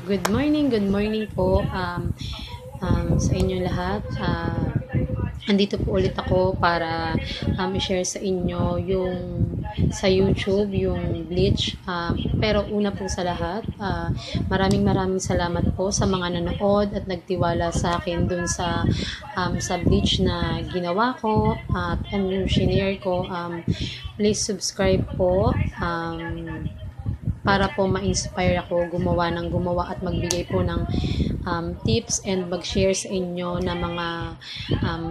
Good morning po sa inyo lahat. Andito po ulit ako para i-share sa inyo yung sa YouTube, yung Bleach. Pero una po sa lahat, maraming salamat po sa mga nanood at nagtiwala sa akin dun sa Bleach na ginawa ko at yung shinare ko. Please subscribe po. Para po ma-inspire ako gumawa at magbigay po ng tips and mag-share sa inyo na mga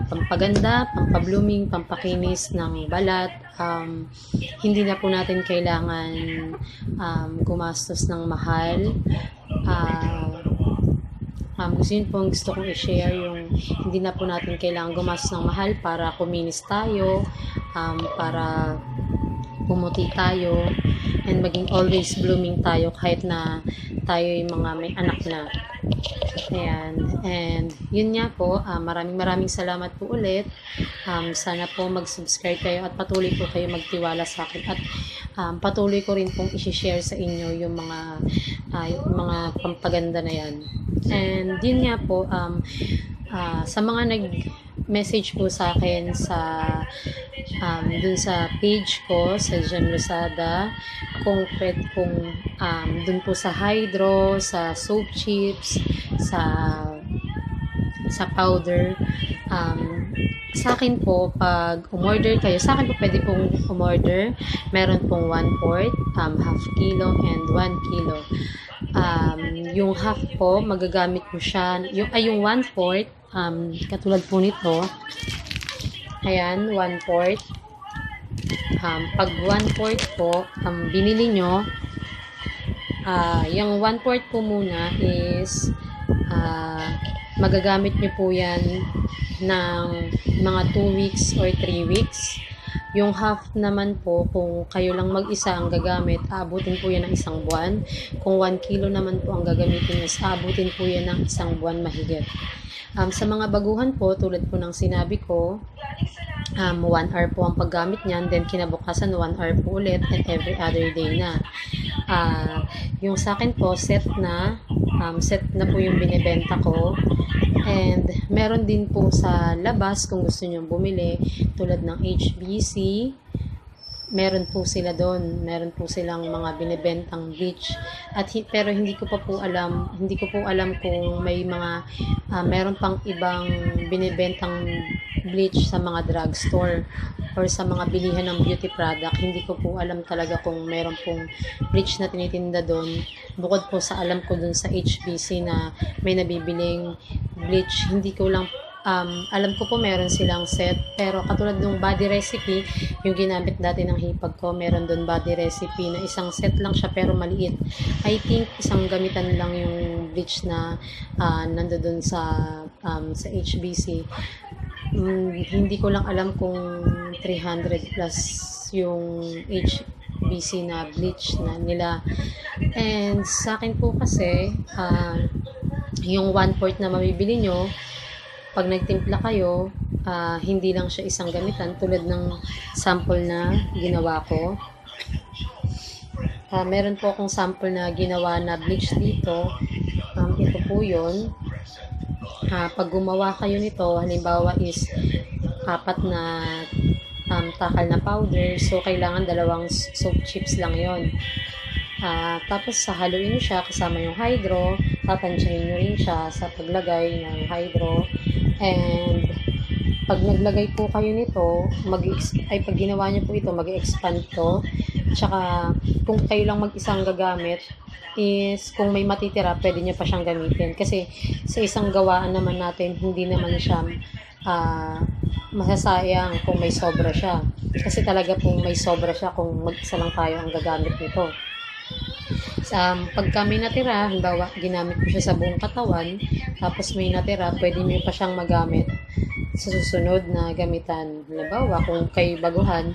pampaganda, pampablooming, pampakinis ng balat. Hindi na po natin kailangan gumastos ng mahal. Gusto kong i-share yung hindi na po natin kailangan gumastos ng mahal para kuminis tayo, para pumuti tayo, and maging always blooming tayo kahit na tayo yung mga may anak na. Ayan. And yun nga po, maraming salamat po ulit. Sana po mag-subscribe kayo at patuloy po kayo magtiwala sa akin at patuloy ko rin pong i-share sa inyo yung mga pampaganda na yan. And yun nga po, sa mga nag-message po sa akin dun sa page ko sa Jem Lozada, kung dun po sa hydro, sa soap chips, sa powder. Sa akin po, pag umorder kayo, sa akin po pwede pong umorder. Meron pong 1/4, half kilo and 1 kilo. Yung half po, magagamit mo siya, yung 1/4, katulad po nito. Ayan, 1/4. Pag 1/4 po, binili nyo, yung 1/4 po muna is, magagamit nyo po yan ng mga 2 weeks or 3 weeks. Yung half naman po, kung kayo lang mag-isa ang gagamit, aabutin po yan ng 1 buwan. Kung 1 kilo naman po ang gagamitin is, aabutin po yan ng 1 buwan mahigit. Sa mga baguhan po, tulad po ng sinabi ko, 1 hour po ang paggamit niyan, then kinabukasan 1 hour po ulit, and every other day na. Yung sa akin po, set na po yung binibenta ko. And meron din po sa labas kung gusto nyo bumili, tulad ng HBC, meron po sila doon. Meron po silang mga binibentang bleach. Pero hindi ko po alam kung may meron pang ibang binibentang bleach sa mga drugstore or sa mga bilihan ng beauty product. Hindi ko po alam talaga kung meron pong bleach na tinitinda doon. Bukod po sa alam ko doon sa HBC na may nabibiling bleach, hindi ko lang alam ko po meron silang set, pero katulad ng body recipe, yung ginamit dati ng hipag ko, meron doon body recipe na isang set lang siya pero maliit. I think isang gamitan lang yung bleach na nandoon sa HBC. Hindi ko lang alam kung 300 plus yung HBC na bleach na nila. And sa akin po kasi, yung 1/4 na mabibili nyo, pag nagtimpla kayo, hindi lang siya isang gamitan tulad ng sample na ginawa ko. Meron po akong sample na ginawa na bleach dito. Ito po yun. Pag gumawa kayo nito, halimbawa is 4 na takal na powder, so kailangan 2 soap chips lang yon. Tapos haluin nyo siya kasama yung hydro, tatansyahin nyo rin siya sa paglagay ng hydro. And pag naglagay po kayo nito, pag ginawa nyo po ito, mag-expand to. Tsaka kung kayo lang mag-isang gagamit, is kung may matitira, pwede nyo pa siyang gamitin. Kasi sa isang gawaan naman natin, hindi naman siya masasayang kung may sobra siya. Kasi talaga kung may sobra siya kung mag-isa lang tayo ang gagamit nito. Pagka may natira, halimbawa ginamit ko siya sa buong katawan, tapos may natira, pwede nyo pa siyang magamit sa susunod na gamitan. Halimbawa, kung kayo baguhan,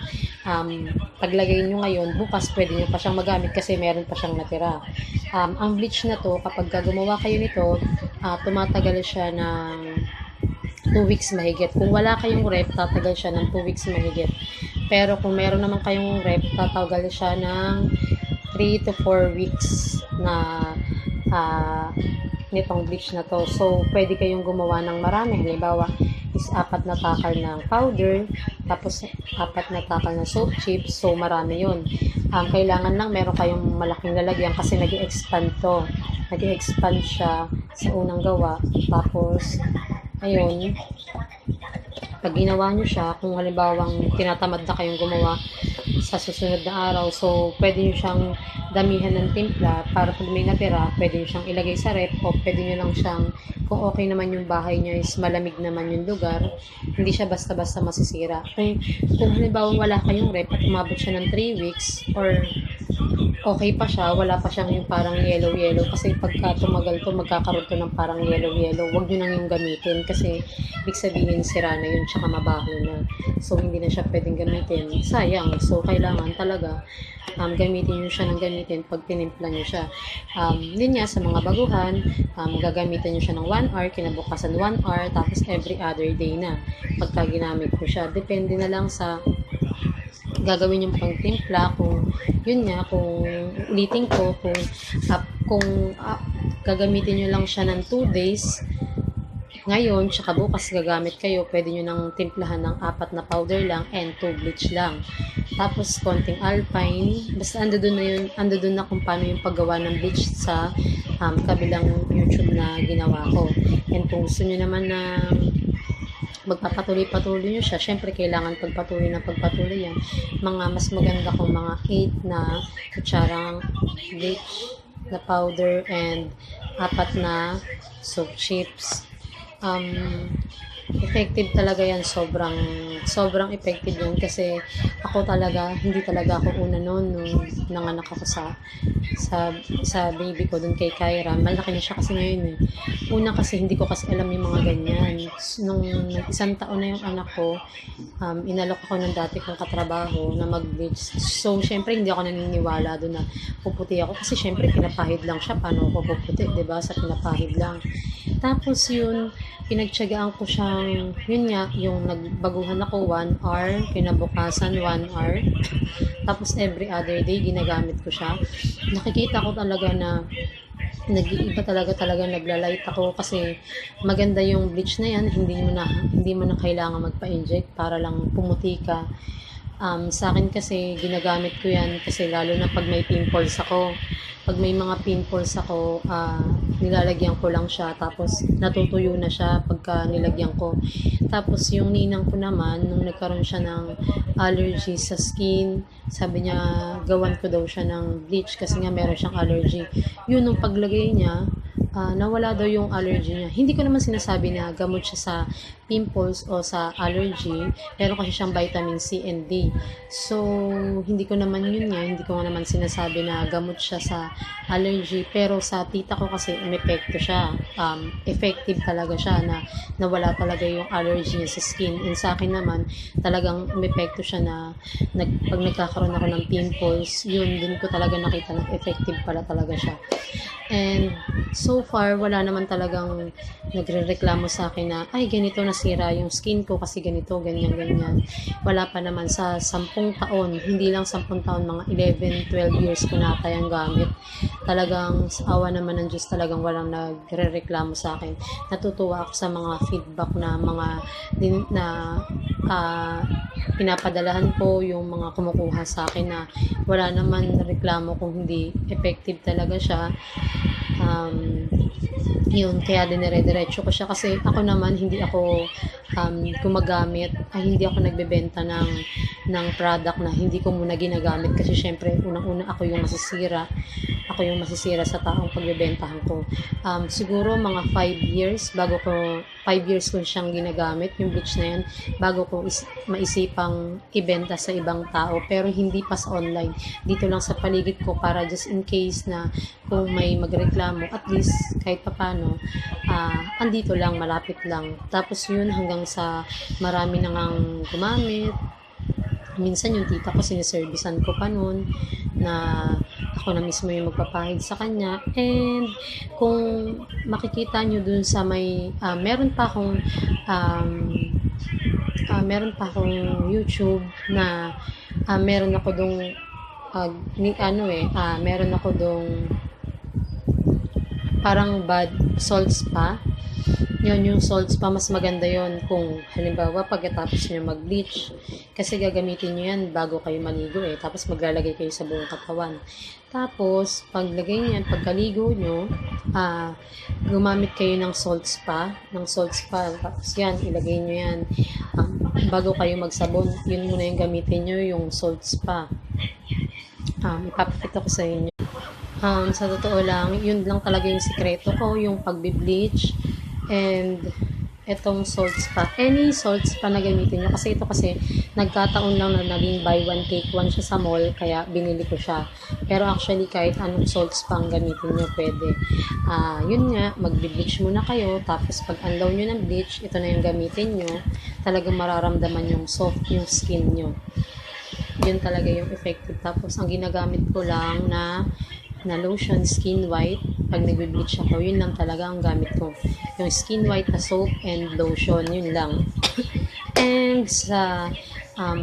paglagay nyo ngayon, bukas pwede nyo pa siyang magamit kasi meron pa siyang natira. Ang bleach na to, kapag gumawa kayo nito, tumatagal siya ng 2 weeks mahigit. Kung wala kayong rep, tatagal siya ng 2 weeks mahigit. Pero kung meron naman kayong rep, tatagal siya ng 3 to 4 weeks na nitong bleach na to. So, pwede kayong gumawa ng marami. Halimbawa, is 4 na takal ng powder, tapos 4 na takal ng soap chips. So, marami yun. Kailangan lang meron kayong malaking lalagyan kasi nag-i-expand to. Nag-i-expand siya sa unang gawa. Tapos, ayun, pag ginawa nyo siya, kung halimbawang tinatamad na kayong gumawa sa susunod na araw, so pwede nyo siyang damihan ng timpla para pag may natira, pwede nyo siyang ilagay sa rep o pwede nyo lang siyang, kung okay naman yung bahay nyo is malamig naman yung lugar, hindi siya basta-basta masisira. Kung halimbawang wala kayong rep at umabot siya ng 3 weeks or okay pa siya, wala pa siyang yung parang yellow-yellow kasi pagka tumagal to, magkakaroon to ng parang yellow-yellow. Huwag nyo nang yung gamitin kasi ibig sabihin sira na yun tsaka mabaho na. So, hindi na siya pwedeng gamitin. Sayang. So, kailangan talaga gamitin nyo siya ng gamitin pag tinimpla nyo siya. Yun nga, sa mga baguhan, gagamitin nyo siya ng 1 hour, kinabukasan 1 hour, tapos every other day na pagka ginamit ko siya. Depende na lang sa gagawin yung pang timpla, kung yun nga, kung ulitin ko, kung gagamitin nyo lang siya ng 2 days ngayon, tsaka bukas gagamit kayo, pwede nyo nang timplahan ng 4 na powder lang and 2 bleach lang. Tapos konting alpine, basta ando dun na kung paano yung paggawa ng bleach sa kabilang YouTube na ginawa ko. And kung gusto nyo naman na magpapatuloy-patuloy nyo siya, syempre kailangan pagpatuloy yan. Mas maganda kung mga 8 na kutsarang bleach na powder and 4 na soap chips. Effective talaga yan, sobrang effective yan kasi ako talaga, hindi talaga ako una noon nung nanganak ako sa baby ko dun kay Kyra. Malaki na siya kasi ngayon Una kasi hindi ko kasi alam yung mga ganyan. Nung 1 taon na yung anak ko, inalok ako ng dati kong katrabaho na mag-bleach. So, syempre hindi ako naniniwala doon na puputi ako kasi syempre pinapahid lang siya. Paano ako puputi, diba? Sa pinapahid lang. Tapos yun, pinagtyagaan ko siyang, yun nga, yung nagbaguhan ako 1 hour, kinabukasan 1 hour, tapos every other day ginagamit ko siya. Nakikita ko talaga na nag-iiba talaga naglalight ako kasi maganda yung bleach na yan, hindi mo na kailangan magpa-inject para lang pumuti ka. Sa akin kasi ginagamit ko yan kasi lalo na pag may pimples ako. Pag may mga pimples ako, nilalagyan ko lang siya tapos natutuyo na siya pagka nilagyan ko. Tapos yung ninang ko naman, nung nagkaroon siya ng allergy sa skin, sabi niya gawan ko daw siya ng bleach kasi nga meron siyang allergy. Yun, nung paglagay niya, nawala daw yung allergy niya. Hindi ko naman sinasabi na gamot siya sa pimples o sa allergy, pero kasi siyang vitamin C and D. So, hindi ko naman naman sinasabi na gamot siya sa allergy, pero sa tita ko kasi umepekto siya. Effective talaga siya na nawala talaga yung allergy niya sa skin. And sa akin naman, talagang umepekto siya na pag nagkakaroon ako ng pimples, yun, dun ko talaga nakita na effective pala talaga siya. And so far, wala naman talagang nagre-reklamo sa akin na, ay, ganito nasira yung skin ko kasi ganito, ganyan. Wala pa naman sa 10 taon, hindi lang 10 taon, mga 11, 12 years ko na tayong gamit. Talagang sa awa naman ng Diyos, talagang walang nagre-reklamo sa akin. Natutuwa ako sa mga feedback na pinapadalahan ko, yung mga kumukuha sa akin na wala naman reklamo kung hindi effective talaga siya. Yun, kaya dinire-diretso ko siya kasi ako naman hindi ako gumagamit, hindi ako nagbebenta ng product na hindi ko muna ginagamit kasi syempre unang-una ako yung masisira sa taong pagbebentahan ko. Siguro mga 5 years ko siyang ginagamit, yung bleach na yan, bago ko maisipang ibenta sa ibang tao, pero hindi pa sa online, dito lang sa paligid ko para just in case na kung may magreklamo, at least kahit papano andito lang, malapit lang. Tapos yun, hanggang sa marami nang gumamit. Minsan yung tita ko siniservisan ko pa noon na ako na mismo yung magpapahid sa kanya. And kung makikita nyo dun sa may meron pa akong YouTube na meron ako dong parang bad salt spa. Yun, yung salt spa, mas maganda yon kung halimbawa pagkatapos nyo mag-bleach. Kasi gagamitin nyo yan bago kayo maligo Tapos maglalagay kayo sa buong katawan. Tapos, paglagay niyan, pagkaligo nyo, gumamit kayo ng salt spa. Tapos yan, ilagay nyo yan. Bago kayo magsabon, yun muna yung gamitin nyo, yung salt spa. Ipapakita ko sa inyo. Sa totoo lang, yun lang talaga yung sikreto ko, yung pagbi-bleach and etong salt spa. Any salt spa na gamitin nyo. Kasi ito kasi, nagkataon lang na naging buy one take one siya sa mall, kaya binili ko siya. Pero actually, kahit anong salt spa ang gamitin nyo, pwede. Yun nga, magbi-bleach muna kayo, tapos pag unlaw nyo ng bleach, ito na yung gamitin nyo, talagang mararamdaman yung soft yung skin nyo. Yun talaga yung effective. Tapos, ang ginagamit ko lang na lotion, skin white. Pag nagbe-bleach ako, yun lang talaga ang gamit ko. Yung skin white na soap and lotion, yun lang. And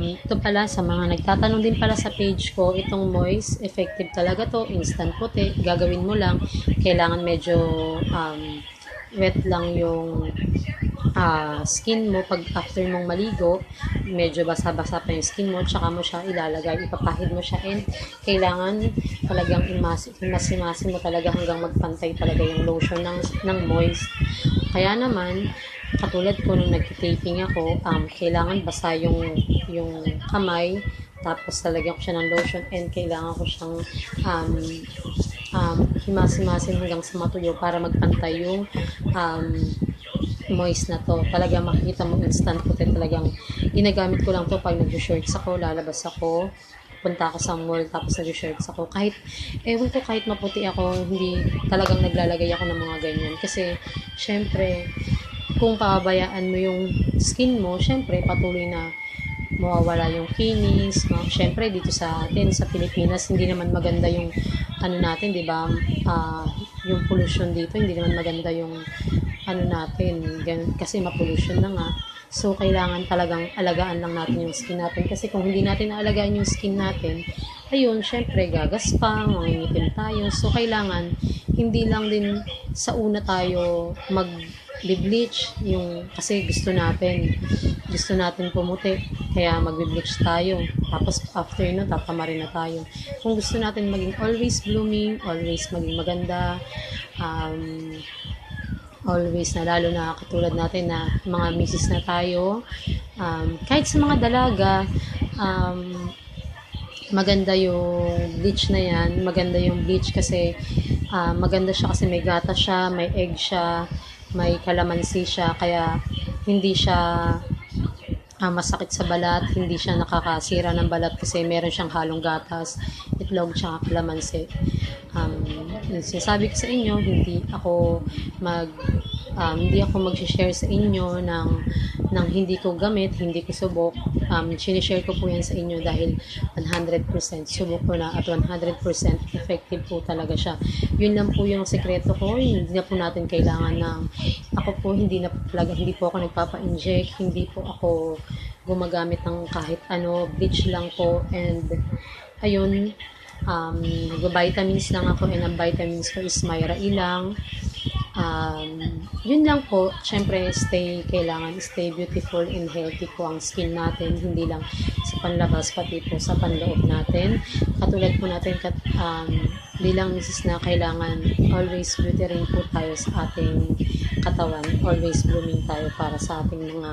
ito pala, sa mga nagtatanong din pala sa page ko, itong moist, effective talaga to, instant puti. Gagawin mo lang, kailangan medyo wet lang yung skin mo pag after mong maligo, medyo basa-basa pa yung skin mo, tsaka mo siya ilalagay, ipapahid mo siya, and kailangan talagang imasin mo talaga hanggang magpantay talaga yung lotion ng moist. Kaya naman, katulad ko nung nag-taping ako, kailangan basa yung kamay, tapos talagyan ko siya ng lotion, and kailangan ko siyang himasin hanggang sa matuyo para magpantay yung moist na to. Talaga makikita mo instant puti. Talagang ginagamit ko lang to pag nag-shorts ako, lalabas ako, punta ako sa mall, tapos nag-shorts ako. Kahit maputi ako, hindi talagang naglalagay ako ng mga ganyan. Kasi, syempre, kung pababayaan mo yung skin mo, syempre, patuloy na mawawala yung kinis. Syempre, dito sa atin, sa Pilipinas, hindi naman maganda yung natin, di ba? Yung pollution dito, hindi naman maganda yung natin, kasi ma-pollution na nga. So, kailangan talagang alagaan lang natin yung skin natin. Kasi kung hindi natin naalagaan yung skin natin, ayun, syempre, gagaspang, mangingitim tayo. So, kailangan, hindi lang din sa una tayo mag-bleach, kasi gusto natin pumuti, kaya mag-bleach tayo. Tapos, after no, tatamarin na tayo. Kung gusto natin maging always blooming, always maging maganda, always na, lalo na katulad natin na mga misis na tayo, kahit sa mga dalaga, maganda yung bleach na yan. Maganda yung bleach kasi maganda siya kasi may gata siya, may egg siya, may kalamansi siya, kaya hindi siya masakit sa balat, hindi siya nakakasira ng balat kasi meron siyang halong gatas, itlog, tsaka kalamansi. Sinasabi ko sa inyo, hindi ako mag-share sa inyo ng hindi ko gamit, hindi ko subok. Sinishare ko po yan sa inyo dahil 100% subok ko na at 100% effective po talaga siya. Yun lang po yung sekreto ko. Hindi na po natin kailangan ako po hindi po ako nagpapa-inject, hindi po ako gumagamit ng kahit bleach lang po, and ayun, vitamins lang ako, and ang vitamins ko is Myra ilang. Yun lang po. Syempre, kailangan stay beautiful and healthy po ang skin natin, hindi lang sa panlabas, pati po sa panloob natin. Katulad po natin, bilang misis na, kailangan always beauty rin po tayo sa ating katawan. Always blooming tayo para sa ating mga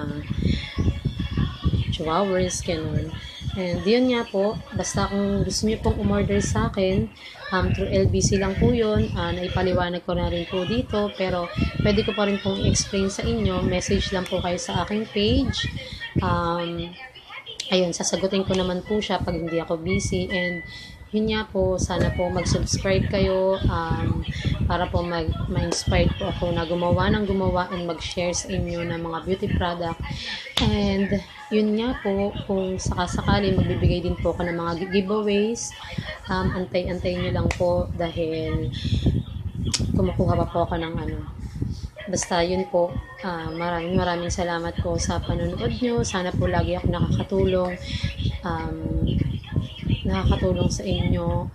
chihuahuas, ganun. And yun nga po, basta kung gusto niyo pong umorder sa akin, through LBC lang po yun, naipaliwanag ko na rin po dito, pero pwede ko pa rin pong i-explain sa inyo, message lang po kayo sa aking page. Ayun, sasagutin ko naman po siya pag hindi ako busy, and yun nga po, sana po mag-subscribe kayo, para po ma-inspire po ako na gumawa and mag-share sa inyo ng mga beauty product. And yun nga po, kung sakasakali magbibigay din po ako ng mga giveaways, antay-antay nyo lang po dahil kumukuha pa po ako ng basta yun po. Maraming salamat po sa panonood nyo. Sana po lagi ako nakakatulong sa inyo,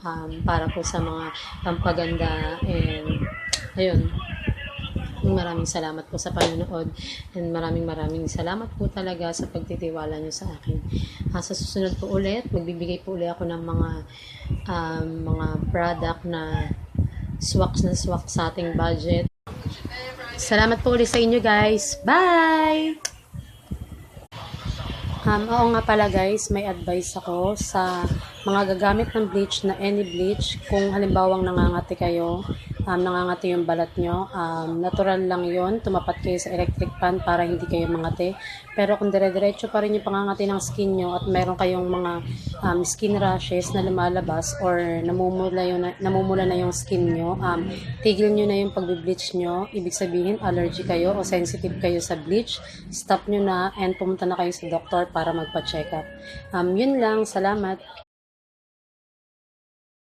para po sa mga pampaganda and Ayun, maraming salamat po sa panonood and maraming salamat po talaga sa pagtitiwala nyo sa akin. Sa susunod po ulit, magbibigay po ulit ako ng mga product na swak na swak sa ating budget. Salamat po ulit sa inyo guys. Bye! Oo nga pala guys, may advice ako sa mga gagamit ng bleach na any bleach. Kung halimbawang nangangati kayo, nangangati yung balat nyo, natural lang yon, tumapat kayo sa electric fan para hindi kayo mangati. Pero kung dire-diretso pa rin yung pangangati ng skin nyo at meron kayong mga skin rashes na lumalabas or namumula na yung skin nyo, tigil nyo na yung pag-bleach nyo. Ibig sabihin allergy kayo o sensitive kayo sa bleach, stop nyo na and pumunta na kayo sa doktor para magpa-check up. Yun lang, salamat.